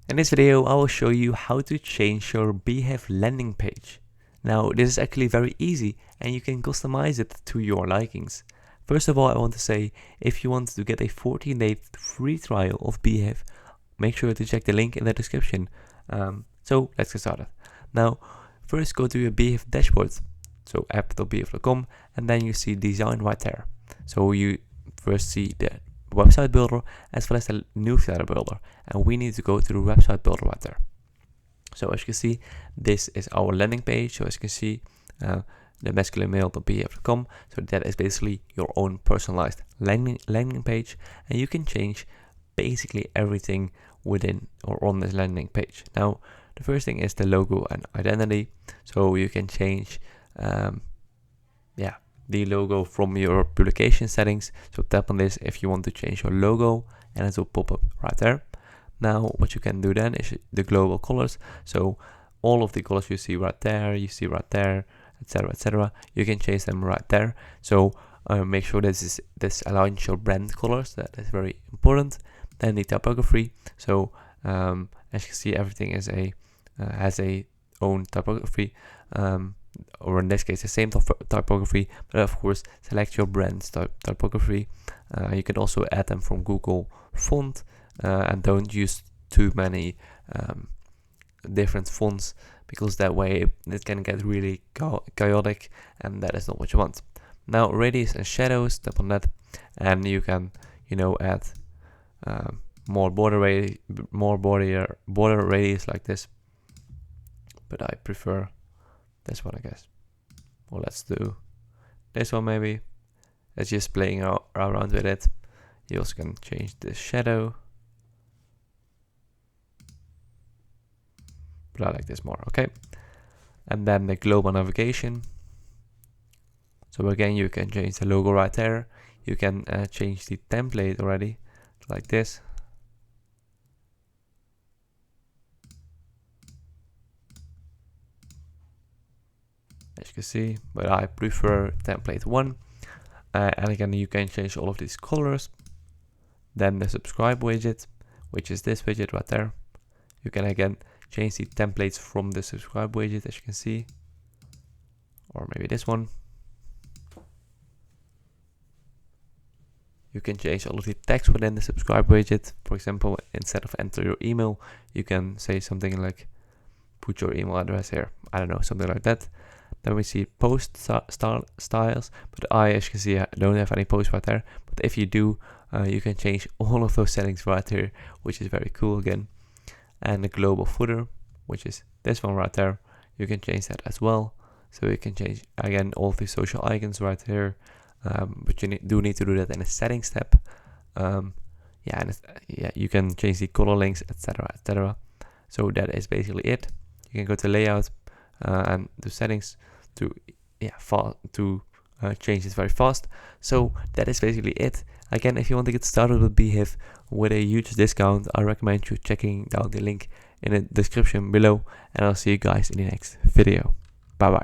In this video, I will show you how to change your Beehiiv landing page. Now, this is actually very easy and you can customize it to your likings. First of all, I want to say, if you want to get a 14-day free trial of Beehiiv, make sure to check the link in the description. So let's get started. Now, first go to your Beehiiv dashboard. So app.beehiiv.com, and then you see design right there. So you first see the website builder as well as the newsletter builder, and we need to go to the website builder right there. So as you can see, this is our landing page. So as you can see, the masculinemail.beehiiv.com. So that is basically your own personalized landing page, and you can change basically everything within or on this landing page. Now, the first thing is the logo and identity. So you can change the logo from your publication settings. So tap on this if you want to change your logo, and it will pop up right there. Now what you can do then is the global colors. So all of the colors you see right there, etc., etc., you can change them right there. So make sure this aligns your brand colors. That is very important. Then the typography. So as you can see, everything is has a own typography, or in this case the same typography, but of course select your brand's typography. You can also add them from Google Font, and don't use too many different fonts, because that way it can get really chaotic, and that is not what you want. Now radius and shadows, tap on that, and you can add more border radius like this, but I prefer this one, I guess. Well, let's do this one maybe. It's just playing around with it. You also can change the shadow, but I like this more. Okay, and then the global navigation. So again, you can change the logo right there. You can change the template already like this. As you can see, but I prefer template 1. And again, you can change all of these colors. Then the subscribe widget, which is this widget right there. You can again change the templates from the subscribe widget, as you can see, or maybe this one. You can change all of the text within the subscribe widget. For example, instead of enter your email, you can say something like put your email address here. I don't know, something like that. Then we see post styles, but as you can see, I don't have any posts right there. But if you do, you can change all of those settings right here, which is very cool again. And the global footer, which is this one right there, you can change that as well. So you can change again all of the social icons right here, but you do need to do that in a settings tab. You can change the color links, etc., etc. So that is basically it. You can go to layout and the settings to change this very fast. So that is basically it. Again, if you want to get started with Beehiiv with a huge discount, I recommend you checking down the link in the description below, and I'll see you guys in the next video. Bye bye.